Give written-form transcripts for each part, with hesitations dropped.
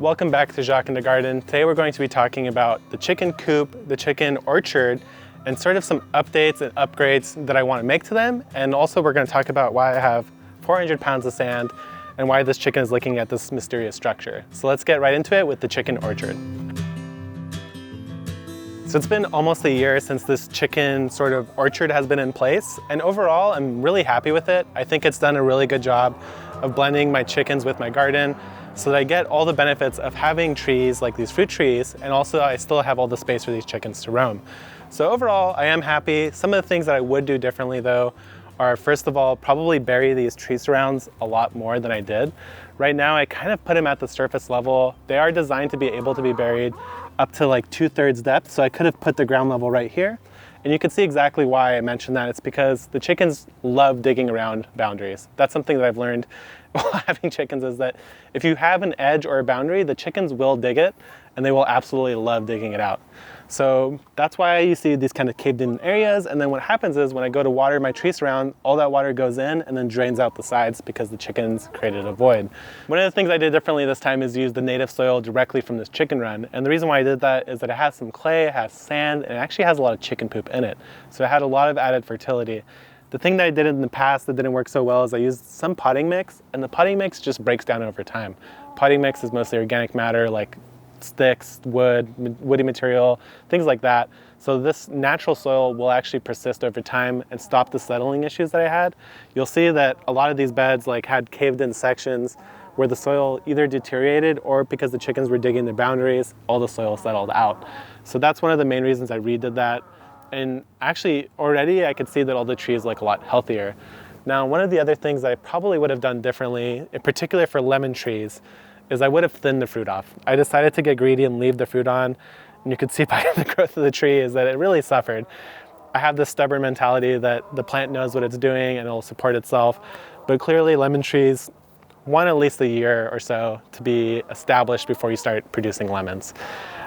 Welcome back to Jacques in the Garden. Today we're going to be talking about the chicken coop, the chicken orchard, and sort of some updates and upgrades that I want to make to them. And also we're going to talk about why I have 400 pounds of sand and why this chicken is looking at this mysterious structure. So let's get right into it with the chicken orchard. So it's been almost a year since this chicken sort of orchard has been in place. And overall, I'm really happy with it. I think it's done a really good job of blending my chickens with my garden, so that I get all the benefits of having trees like these fruit trees, and also I still have all the space for these chickens to roam. So overall, I am happy. Some of the things that I would do differently though are, first of all, probably bury these tree surrounds a lot more than I did. Right now, I kind of put them at the surface level. They are designed to be able to be buried up to like 2/3 depth, so I could have put the ground level right here. And you can see exactly why I mentioned that. It's because the chickens love digging around boundaries. That's something that I've learned while having chickens, is that if you have an edge or a boundary, the chickens will dig it, and they will absolutely love digging it out. So that's why you see these kind of caved in areas. And then what happens is when I go to water my tree surround, all that water goes in and then drains out the sides because the chickens created a void. One of the things I did differently this time is use the native soil directly from this chicken run. And the reason why I did that is that it has some clay, it has sand, and it actually has a lot of chicken poop in it. So it had a lot of added fertility. The thing that I did in the past that didn't work so well is I used some potting mix, and the potting mix just breaks down over time. Potting mix is mostly organic matter like sticks, woody material, things like that. So this natural soil will actually persist over time and stop the settling issues that I had. You'll see that a lot of these beds had caved in sections where the soil either deteriorated, or because the chickens were digging their boundaries, all the soil settled out. So that's one of the main reasons I redid that. And actually already I could see that all the trees look a lot healthier. Now, one of the other things that I probably would have done differently, in particular for lemon trees, is I would have thinned the fruit off. I decided to get greedy and leave the fruit on. And you could see by the growth of the tree is that it really suffered. I have this stubborn mentality that the plant knows what it's doing and it'll support itself. But clearly lemon trees want at least a year or so to be established before you start producing lemons.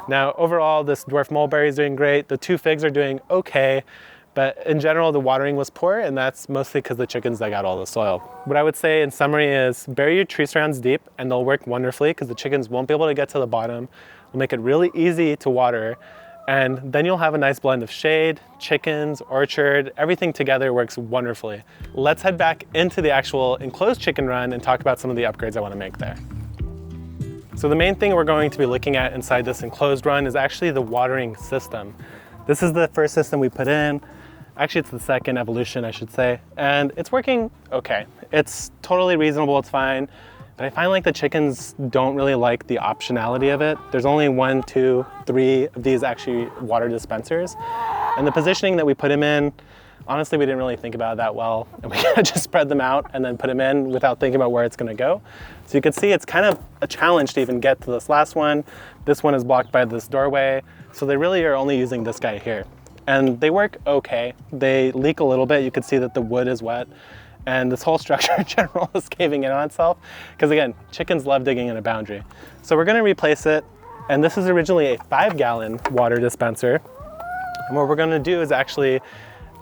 Now, overall, this dwarf mulberry is doing great. The 2 figs are doing okay. But in general, the watering was poor, and that's mostly because the chickens dug out all the soil. What I would say in summary is bury your tree surrounds deep, and they'll work wonderfully because the chickens won't be able to get to the bottom. It'll make it really easy to water, and then you'll have a nice blend of shade, chickens, orchard, everything together works wonderfully. Let's head back into the actual enclosed chicken run and talk about some of the upgrades I want to make there. So the main thing we're going to be looking at inside this enclosed run is actually the watering system. This is the first system we put in. Actually, it's the second evolution, I should say, and it's working okay. It's totally reasonable, it's fine, but I find like the chickens don't really like the optionality of it. There's only 1, 2, 3 of these actually water dispensers, and the positioning that we put them in, honestly, we didn't really think about it that well, and we kind of just spread them out and then put them in without thinking about where it's gonna go. So you can see it's kind of a challenge to even get to this last one. This one is blocked by this doorway, so they really are only using this guy here. And they work okay. They leak a little bit. You can see that the wood is wet, and this whole structure in general is caving in on itself. Because again, chickens love digging in a boundary. So we're gonna replace it. And this is originally a 5-gallon water dispenser. And what we're gonna do is actually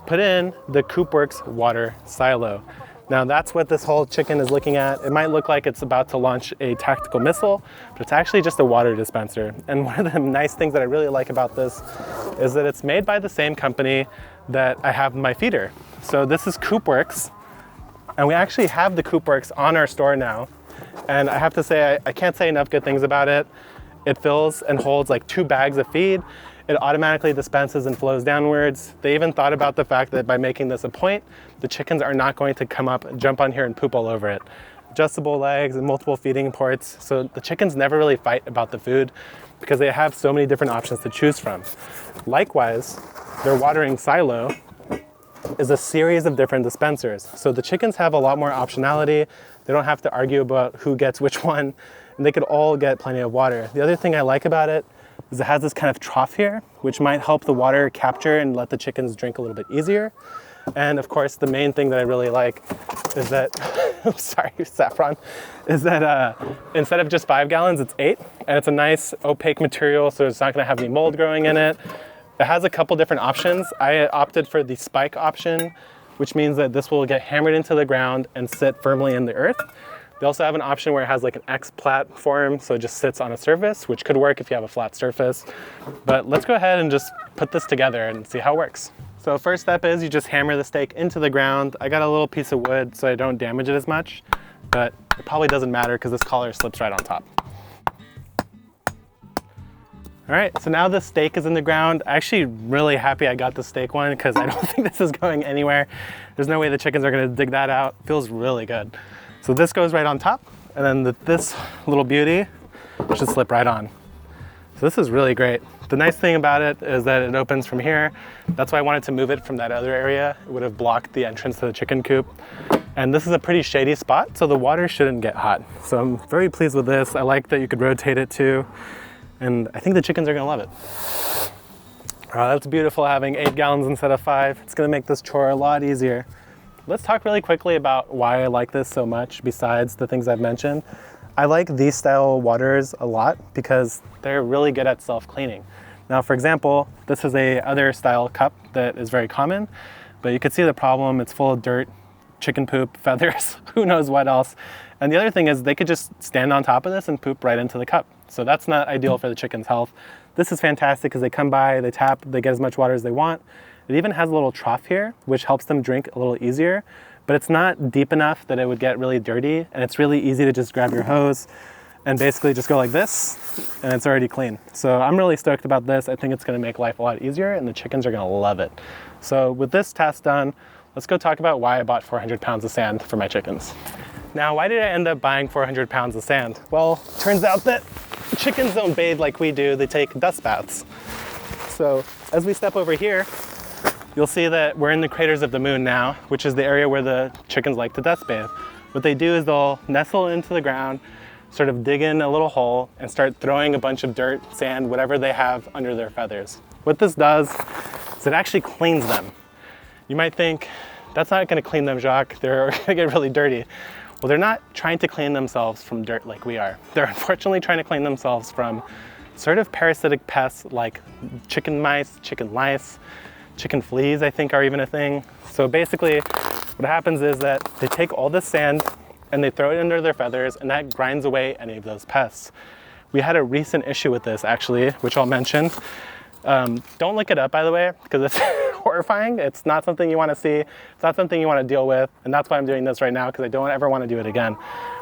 put in the Coopworx water silo. Now that's what this whole chicken is looking at. It might look like it's about to launch a tactical missile, but it's actually just a water dispenser. And one of the nice things that I really like about this is that it's made by the same company that I have my feeder. So this is Coopworx, and we actually have the Coopworx on our store now. And I have to say, I can't say enough good things about it. It fills and holds like 2 bags of feed. It automatically dispenses and flows downwards. They even thought about the fact that by making this a point, the chickens are not going to come up and jump on here and poop all over it. Adjustable legs and multiple feeding ports. So the chickens never really fight about the food because they have so many different options to choose from. Likewise, their watering silo is a series of different dispensers. So the chickens have a lot more optionality. They don't have to argue about who gets which one, and they could all get plenty of water. The other thing I like about it is it has this kind of trough here, which might help the water capture and let the chickens drink a little bit easier. And of course, the main thing that I really like is that, I'm sorry, saffron, is that instead of just 5 gallons, it's 8. And it's a nice opaque material, so it's not gonna have any mold growing in it. It has a couple different options. I opted for the spike option, which means that this will get hammered into the ground and sit firmly in the earth. They also have an option where it has like an X platform, so it just sits on a surface, which could work if you have a flat surface. But let's go ahead and just put this together and see how it works. So first step is you just hammer the stake into the ground. I got a little piece of wood so I don't damage it as much, but it probably doesn't matter because this collar slips right on top. All right, so now the stake is in the ground. I'm actually really happy I got the stake one because I don't think this is going anywhere. There's no way the chickens are gonna dig that out. Feels really good. So this goes right on top, and then this little beauty should slip right on. So this is really great. The nice thing about it is that it opens from here. That's why I wanted to move it from that other area. It would have blocked the entrance to the chicken coop. And this is a pretty shady spot, so the water shouldn't get hot. So I'm very pleased with this. I like that you could rotate it too. And I think the chickens are gonna love it. Oh, that's beautiful having 8 gallons instead of 5. It's gonna make this chore a lot easier. Let's talk really quickly about why I like this so much besides the things I've mentioned. I like these style waters a lot because they're really good at self-cleaning. Now, for example, this is a other style cup that is very common, but you can see the problem. It's full of dirt, chicken poop, feathers, who knows what else. And the other thing is they could just stand on top of this and poop right into the cup. So that's not ideal for the chicken's health. This is fantastic because they come by, they tap, they get as much water as they want. It even has a little trough here, which helps them drink a little easier, but it's not deep enough that it would get really dirty. And it's really easy to just grab your hose and basically just go like this, and it's already clean. So I'm really stoked about this. I think it's gonna make life a lot easier and the chickens are gonna love it. So with this task done, let's go talk about why I bought 400 pounds of sand for my chickens. Now, why did I end up buying 400 pounds of sand? Well, turns out that chickens don't bathe like we do, they take dust baths. So as we step over here, you'll see that we're in the craters of the moon now, which is the area where the chickens like to dust bathe. What they do is they'll nestle into the ground, sort of dig in a little hole and start throwing a bunch of dirt, sand, whatever they have under their feathers. What this does is it actually cleans them. You might think, that's not gonna clean them, Jacques. They're gonna get really dirty. Well, they're not trying to clean themselves from dirt like we are. They're unfortunately trying to clean themselves from sort of parasitic pests like chicken mice, chicken lice, chicken fleas, I think are even a thing. So basically what happens is that they take all this sand and they throw it under their feathers and that grinds away any of those pests. We had a recent issue with this actually, which I'll mention. Don't look it up, by the way, because it's horrifying. It's not something you want to see. It's not something you want to deal with. And that's why I'm doing this right now, because I don't ever want to do it again.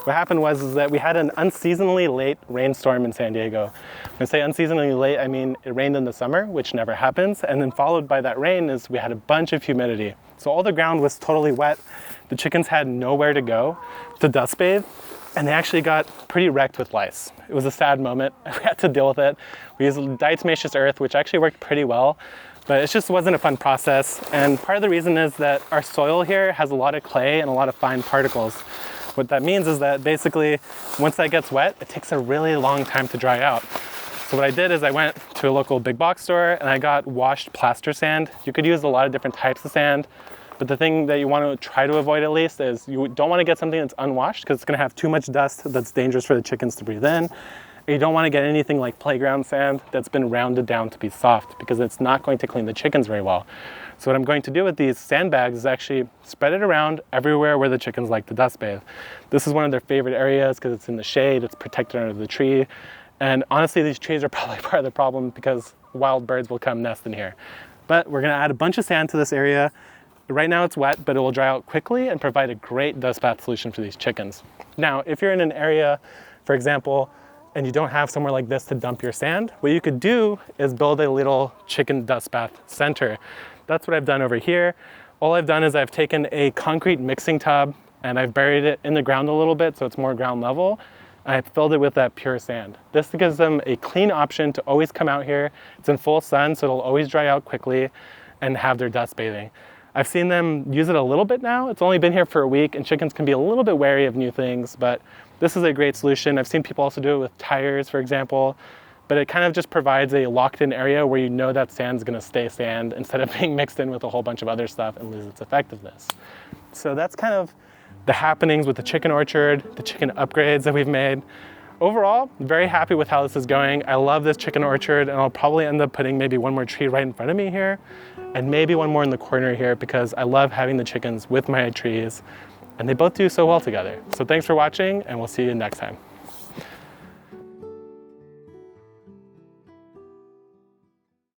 What happened was that we had an unseasonably late rainstorm in San Diego. When I say unseasonably late, I mean it rained in the summer, which never happens. And then followed by that rain is we had a bunch of humidity. So all the ground was totally wet. The chickens had nowhere to go to dust bathe. And they actually got pretty wrecked with lice. It was a sad moment. We had to deal with it. We used diatomaceous earth, which actually worked pretty well, but it just wasn't a fun process. And part of the reason is that our soil here has a lot of clay and a lot of fine particles. What that means is that basically, once that gets wet, it takes a really long time to dry out. So what I did is I went to a local big box store and I got washed plaster sand. You could use a lot of different types of sand. But the thing that you want to try to avoid at least is you don't want to get something that's unwashed because it's going to have too much dust that's dangerous for the chickens to breathe in. You don't want to get anything like playground sand that's been rounded down to be soft because it's not going to clean the chickens very well. So what I'm going to do with these sandbags is actually spread it around everywhere where the chickens like to dust bathe. This is one of their favorite areas because it's in the shade, it's protected under the tree. And honestly, these trees are probably part of the problem because wild birds will come nest in here. But we're going to add a bunch of sand to this area. Right now it's wet, but it will dry out quickly and provide a great dust bath solution for these chickens. Now, if you're in an area, for example, and you don't have somewhere like this to dump your sand, what you could do is build a little chicken dust bath center. That's what I've done over here. All I've done is I've taken a concrete mixing tub and I've buried it in the ground a little bit so it's more ground level. I've filled it with that pure sand. This gives them a clean option to always come out here. It's in full sun, so it'll always dry out quickly and have their dust bathing. I've seen them use it a little bit now. It's only been here for a week and chickens can be a little bit wary of new things, but this is a great solution. I've seen people also do it with tires, for example, but it kind of just provides a locked in area where you know that sand's gonna stay sand instead of being mixed in with a whole bunch of other stuff and lose its effectiveness. So that's kind of the happenings with the chicken orchard, the chicken upgrades that we've made. Overall, very happy with how this is going. I love this chicken orchard and I'll probably end up putting maybe one more tree right in front of me here and maybe one more in the corner here because I love having the chickens with my trees. and they both do so well together. So thanks for watching, and we'll see you next time.